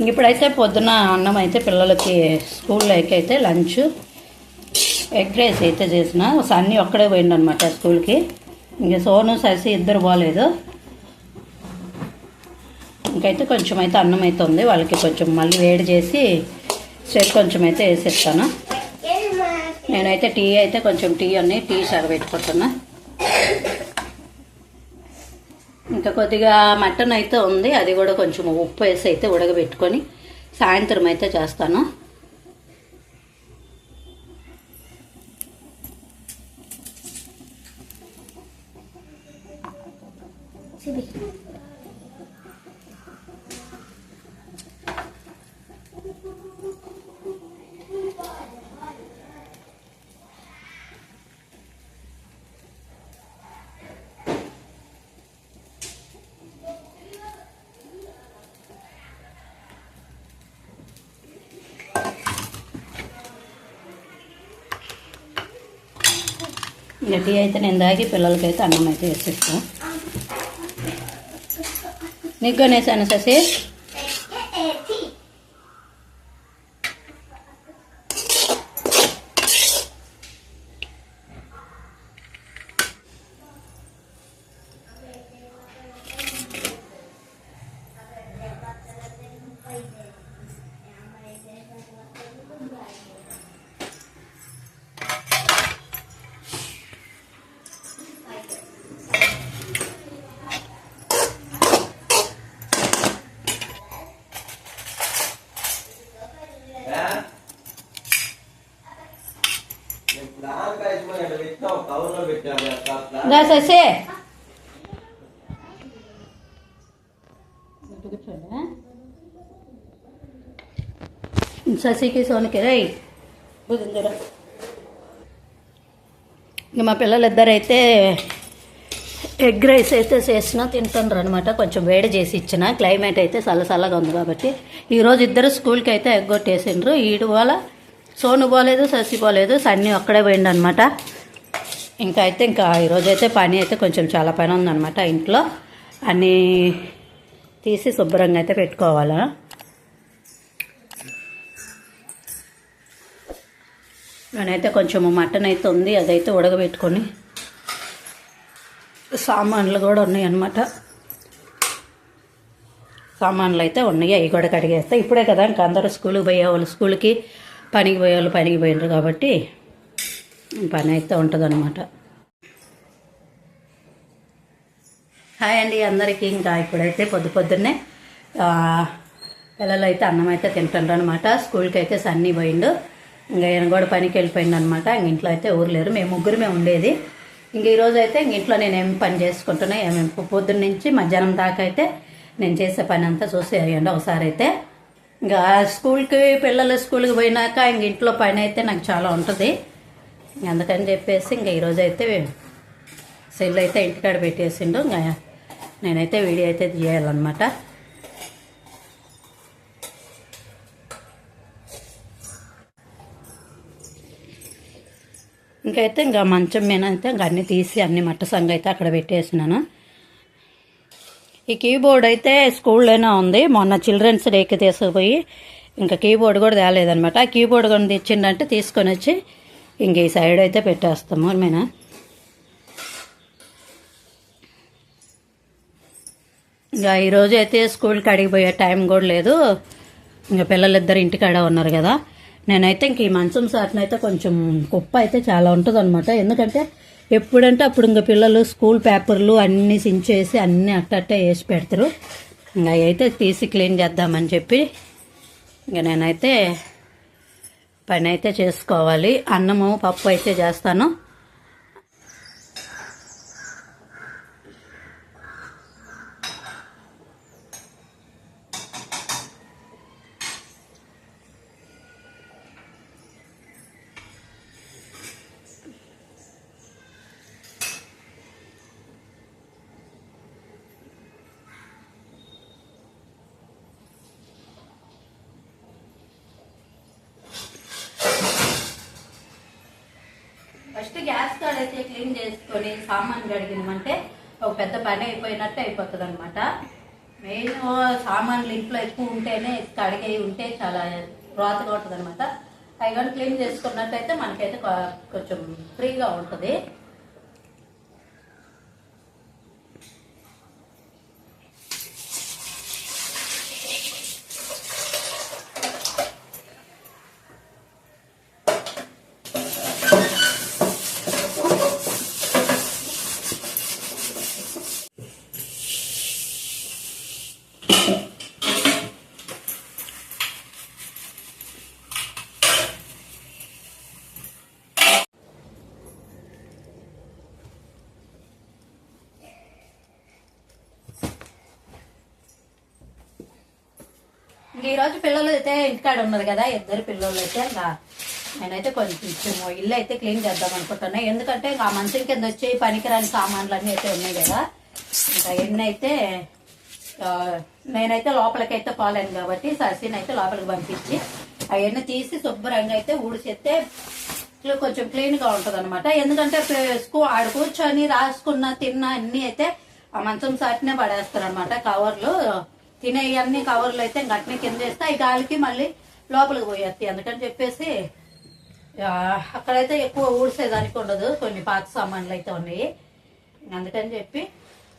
ఇప్పుడైతే పొద్దున అన్నం అయితే పిల్లలకి స్కూల్లోకి అయితే లంచ్ ఎగ్ రైస్ అయితే చేసిన సన్నీ ఒక్కడే పోయిందనమాట స్కూల్కి. ఇంక సోను శశి ఇద్దరు పోలేదు. ఇంకైతే కొంచెం అయితే అన్నం అయితే ఉంది, వాళ్ళకి కొంచెం మళ్ళీ వేడి చేసి కొంచెం అయితే వేసేస్తాను. నేనైతే టీ అయితే కొంచెం టీ పెట్టుకుంటున్నా. ఇంకా కొద్దిగా మటన్ అయితే ఉంది, అది కూడా కొంచెం ఉప్పు వేసి అయితే ఉడకబెట్టుకొని సాయంత్రం అయితే చేస్తాను. టీ అయితే నేను దాగి పిల్లలకైతే అన్నం అయితే వేసేస్తాను. నీకు వేసాను శశి. శశి శశికి సోనికి రై బుదిందరా. ఇంక మా పిల్లలిద్దరైతే ఎగ్ రైస్ అయితే చేసిన తింటుండ్రు అనమాట. కొంచెం వేడి చేసి ఇచ్చిన, క్లైమేట్ అయితే చల్లగా ఉంది కాబట్టి. ఈరోజు ఇద్దరు స్కూల్కి అయితే ఎగ్గొట్టేసిండ్రు. ఈడు వాళ్ళ సోను పోలేదు, శశి పోలేదు, సన్నీ ఒక్కడే పోయిండు అనమాట. ఇంకా ఈరోజైతే పని అయితే కొంచెం చాలా పని ఉందన్నమాట. ఇంట్లో అన్నీ తీసి శుభ్రంగా అయితే పెట్టుకోవాలా. నేనైతే కొంచెం మటన్ అయితే ఉంది, అదైతే ఉడకబెట్టుకొని సామాన్లు కూడా ఉన్నాయి అన్నమాట. సామాన్లు అయితే ఉన్నాయి, అవి కూడా కడిగేస్తా. ఇప్పుడే కదా ఇంకా అందరూ స్కూల్కి పోయేవాళ్ళు స్కూల్కి, పనికి పోయేవాళ్ళు పనికి పోయినారు కాబట్టి పని అయితే ఉంటుందన్నమాట. హాయ్ అండి అందరికీ. ఇంకా ఇప్పుడైతే పొద్దున్నే పిల్లలు అయితే అన్నం అయితే తింటుండ్రు అనమాట. స్కూల్కి అయితే సన్నీ పోయిండు, ఇంకా ఈయన కూడా పనికి వెళ్ళిపోయిండు అనమాట. ఇంక ఇంట్లో అయితే ఊరు లేరు, మేము ముగ్గురమే ఉండేది. ఇంక ఈరోజు అయితే ఇంక ఇంట్లో నేను ఏం పని చేసుకుంటున్నా, ఏమేమి పొద్దున్న నుంచి మధ్యాహ్నం దాకా అయితే నేను చేసే పని అంతా చూసేయండి ఒకసారి అయితే. ఇంకా పిల్లలు స్కూల్కి పోయినాక ఇంక ఇంట్లో పని అయితే నాకు చాలా ఉంటుంది. అందుకని చెప్పేసి ఇంకా ఈరోజు అయితే సెల్ అయితే ఇంటికాడ పెట్టేసిండు. ఇంకా నేనైతే వీడియో అయితే తీయాలన్నమాట. ఇంకైతే ఇంకా మంచం మీద అయితే ఇంకా అన్నీ తీసి అన్ని మట్ట సంగ అయితే అక్కడ పెట్టేసినాను. ఈ కీబోర్డ్ అయితే స్కూల్లోనే ఉంది. మొన్న చిల్డ్రన్స్ డేకి తీసుకుపోయి ఇంకా కీబోర్డ్ కూడా తేలేదనమాట. ఆ కీబోర్డ్ కొన్ని తెచ్చిండంటే తీసుకొని వచ్చి ఇంక ఈ సైడ్ అయితే పెట్టేస్తాము. మేము ఇంకా ఈరోజు అయితే స్కూల్కి అడిగిపోయే టైం కూడా లేదు. ఇంకా పిల్లలిద్దరు ఇంటికాడ ఉన్నారు కదా. నేనైతే ఇంక ఈ మంచం సాటినైతే కొంచెం కుప్ప అయితే చాలా ఉంటుంది అనమాట. ఎందుకంటే ఎప్పుడంటే అప్పుడు ఇంకా పిల్లలు స్కూల్ పేపర్లు అన్నీ సించేసి అన్నీ అట్టట్టే వేసి పెడతారు. ఇంకా అయితే తీసి క్లీన్ చేద్దామని చెప్పి ఇంకా నేనైతే పని అయితే చేసుకోవాలి. అన్నము పప్పు అయితే చేస్తాను. గ్యాస్ కాడ అయితే క్లీన్ చేసుకొని సామాన్ కడిగినామంటే ఒక పెద్ద పని అయిపోయినట్టు అయిపోతుంది అనమాట. మెయిన్ సామాన్లు ఇంట్లో ఎక్కువ ఉంటేనే కడిగి ఉంటే చాలా రోతగా ఉంటుంది అనమాట. అవి కానీ క్లీన్ చేసుకున్నట్టయితే మనకైతే కొంచెం ఫ్రీగా ఉంటుంది. ఈరోజు పిల్లలు అయితే ఇంటికాడ ఉన్నారు కదా, ఇద్దరు పిల్లలు అయితే ఇంకా నేనైతే కొంచెం ఇల్లు అయితే క్లీన్ చేద్దాం అనుకుంటున్నా. ఎందుకంటే ఇంకా మంచం కింద వచ్చి పనికిరాని సామాన్లు అన్నీ అయితే ఉన్నాయి కదా, ఇంకా ఎన్ని అయితే నేనైతే లోపలికైతే పోలేను కాబట్టి సరసీని అయితే లోపలికి పంపించి అవన్నీ తీసి శుభ్రంగా అయితే ఊడిచేస్తే కొంచెం క్లీన్ గా ఉంటది అనమాట. ఎందుకంటే ఆడ కూర్చొని రాసుకున్న తిన్న అన్ని అయితే ఆ మంచం సాటినే పడేస్తారు అనమాట. కవర్లు తినే అన్ని కవర్లు అయితే గట్టినే కింద వేస్తే ఈ గాలికి మళ్ళీ లోపలికి పోయేస్తాయి. అందుకని చెప్పేసి అక్కడైతే ఎక్కువ ఊడ్చేదానికి ఉండదు, కొన్ని పాత సామాన్లు అయితే ఉన్నాయి. అందుకని చెప్పి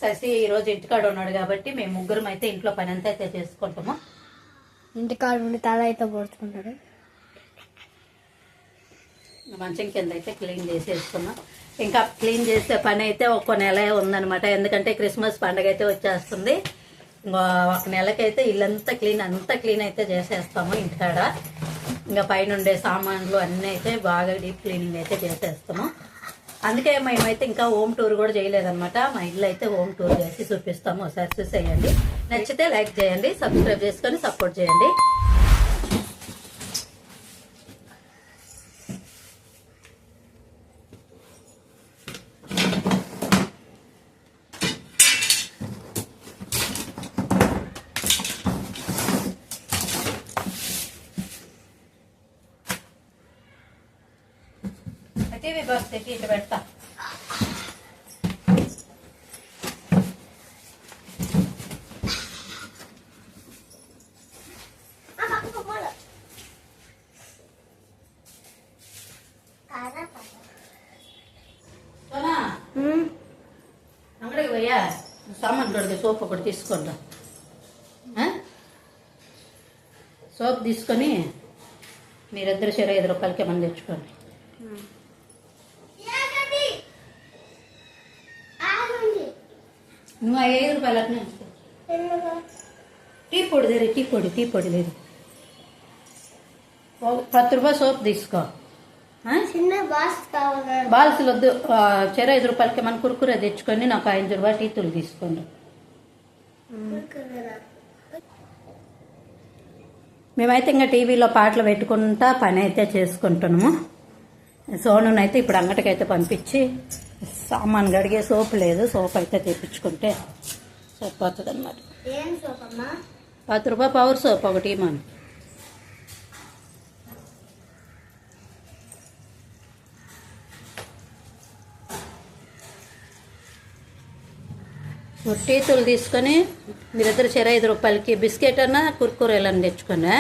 శశి ఈరోజు ఇంటికాడ ఉన్నాడు కాబట్టి మేము ముగ్గురం అయితే ఇంట్లో పని అంతా అయితే చేసుకుంటాము. ఇంటికాడ ఉండి తల అయితే పడుతుంటాడు. మంచం కింద అయితే క్లీన్ చేసేసుకున్నాం. ఇంకా క్లీన్ చేసే పని అయితే ఒక నెల ఉందనమాట. ఎందుకంటే క్రిస్మస్ పండుగ అయితే వచ్చేస్తుంది. ఒక నెలకైతే ఇల్లంతా అంతా క్లీన్ అయితే చేసేస్తాము ఇంటికాడ. ఇంకా పైన ఉండే సామాన్లు అన్నీ అయితే బాగా డీప్ క్లీనింగ్ అయితే చేసేస్తాము. అందుకే మేమైతే ఇంకా హోమ్ టూర్ కూడా చేయలేదన్నమాట. మా ఇల్లు అయితే హోమ్ టూర్ చేసి చూపిస్తాము. ఒకసారి చూసేయండి. నచ్చితే లైక్ చేయండి, సబ్స్క్రైబ్ చేసుకొని సపోర్ట్ చేయండి. టీవీ బాక్స్ తెచ్చి ఇట్లా పెడతా. అంగడికి పోయా సామాన్ కడిగే సోప్ ఒకటి తీసుకోండి. సోప్ తీసుకొని మీరిద్దరు సరే 5 రూపాయలకి ఏమన్నా తెచ్చుకోండి. నువ్వు 5 రూపాయలు అట్నే టీ పొడి లేదు. 10 రూపాయలు సోప్ తీసుకో. బాల్సులు వద్దు, చెర 5 రూపాయలకి మన కురుకురే తెచ్చుకొని నాకు 5 రూపాయలు టీతులు తీసుకోండి. మేమైతే ఇంకా టీవీలో పాటలు పెట్టుకుంటా పని అయితే చేసుకుంటున్నాము. సోనునైతే ఇప్పుడు అంగటికైతే పంపించి సామాన్ గడిగే సోపు లేదు, సోప్ అయితే తెప్పించుకుంటే సరిపోతుంది అన్నమాట. 10 రూపాయలు పవర్ సోప్ ఒకటి మన టీతులు తీసుకొని మీరిద్దరు చెర 5 రూపాయలకి బిస్కెట్ అన్నా కుర్కురేలని తెచ్చుకున్నా.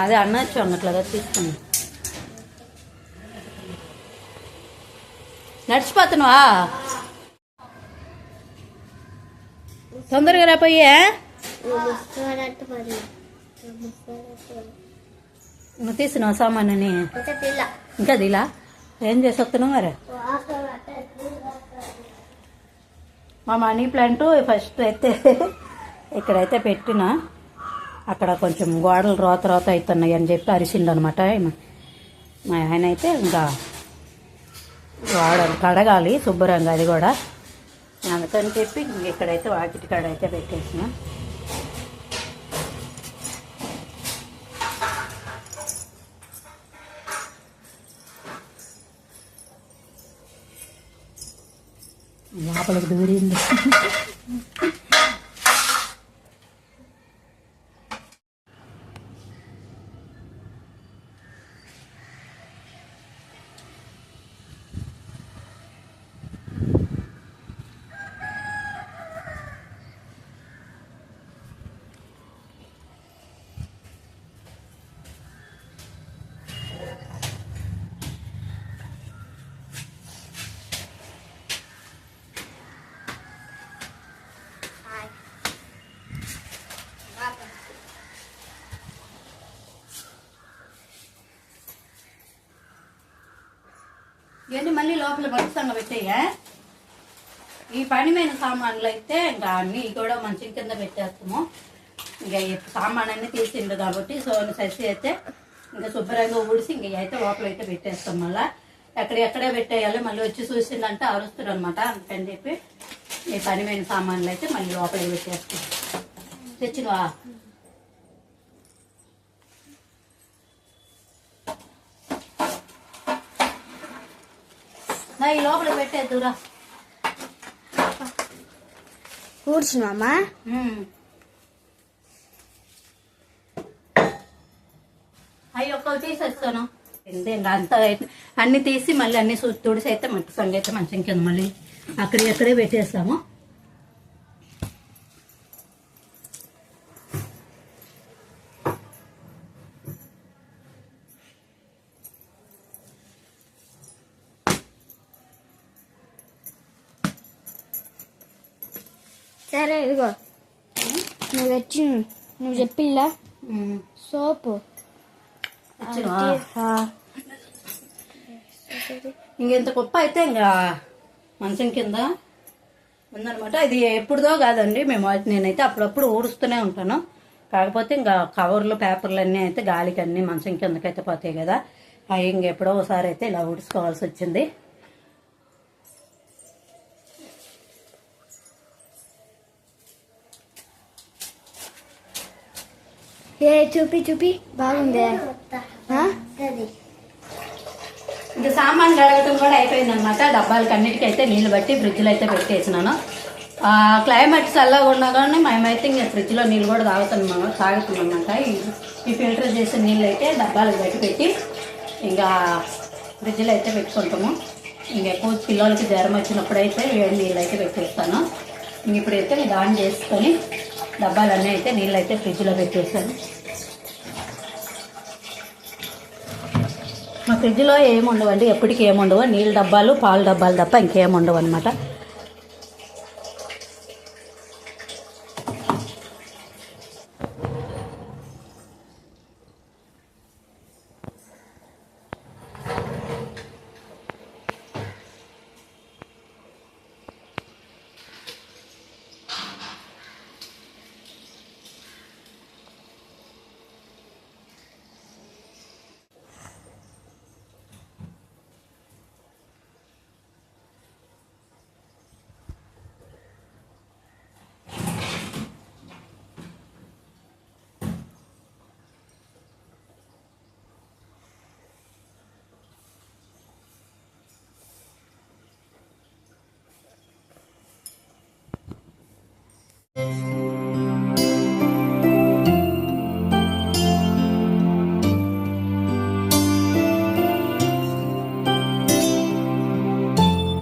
అదే అన్నచ్చు అంగట్లుగా తీసుకున్నా. నడిచిపోతున్నావా? తొందరగా రాపోయా. నువ్వు తీసినావు సామాన్ని ఇంకా దిలా ఏం చేసి వస్తున్నావు మరి? మా మనీ ప్లాంట్ ఫస్ట్ అయితే ఇక్కడైతే పెట్టిన, అక్కడ కొంచెం గోడలు రోత అవుతున్నాయి అని చెప్పి అరిసిండు అనమాట. మా ఆయన అయితే ఇంకా గోడలు కడగాలి శుభ్రంగా, అది కూడా అందుకని చెప్పి ఇక్కడైతే వాకిటి కాడ అయితే పెట్టేసిన. లోపలికి దూరింది. ఇవన్నీ మళ్ళీ లోపల బట్టిసంగా పెట్టేయా. ఈ పని మీద సామాన్లు అయితే ఇంకా అన్నీ కూడా మంచం కింద పెట్టేస్తాము. ఇంకా ఈ సామాన్ అన్నీ తీసిండు కాబట్టి సోని ససి అయితే ఇంకా శుభ్రంగా ఊడిసి ఇంక అయితే లోపల అయితే పెట్టేస్తాం. మళ్ళీ ఎక్కడెక్కడే పెట్టేయాలి, మళ్ళీ వచ్చి చూసిందంటే అరుస్తారు అనమాట. అందుకని చెప్పి ఈ పని మీద సామాన్లు అయితే మళ్ళీ లోపలికి పెట్టేస్తాం. తెచ్చినవా? ఈ లోపల పెట్టేద్దురా. కూర్చున్నామా? అవి ఒక్కరు తీసేస్తాను. ఇంకా అంతా అన్ని తీసి మళ్ళీ అన్ని తుడిసి అయితే మట్టి సంగ అయితే మంచం కింద మళ్ళీ అక్కడే పెట్టేస్తాము. సరే ఇదిగో నువ్వు చెప్పిల్లా సోపు ఇంకెంత కుప్ప అయితే ఇంకా మంచం కింద ఉందనమాట. ఇది ఎప్పుడుదో కాదండి, నేనైతే అప్పుడప్పుడు ఊడుస్తూనే ఉంటాను. కాకపోతే ఇంకా కవర్లు పేపర్లు అన్నీ అయితే గాలికి అన్నీ మంచం కిందకైతే పోతాయి కదా, అవి ఇంకెప్పుడో ఒకసారి అయితే ఇలా ఊడ్చుకోవాల్సి వచ్చింది. చూపి బాగుంది. ఇంకా సామాన్ కడగటం కూడా అయిపోయింది అనమాట. డబ్బాలకి అన్నిటికీ అయితే నీళ్ళు బట్టి ఫ్రిడ్జ్లో అయితే పెట్టేసినాను. క్లైమేట్ చల్లగా ఉన్నా కానీ మేమైతే ఇంకా ఫ్రిడ్జ్లో నీళ్ళు కూడా తాగుతున్నామన్నమాట. ఈ ఫిల్టర్ చేసిన నీళ్ళు అయితే డబ్బాలకు పెట్టి ఇంకా ఫ్రిడ్జ్లో అయితే పెట్టుకుంటాము. ఇంకా ఎక్కువ పిల్లలకి జ్వరం వచ్చినప్పుడు అయితే వేడి నీళ్ళు అయితే పెట్టేస్తాను. ఇప్పుడైతే ఇది ఆన్ చేసుకొని డబ్బాలన్నీ అయితే నీళ్ళు అయితే ఫ్రిడ్జ్లో పెట్టేస్తాను. మా ఫ్రిడ్జ్లో ఏముండవండి, ఎప్పటికీ ఏముండవు. నీళ్ళ డబ్బాలు పాల డబ్బాలు తప్ప ఇంకేముండవు అనమాట.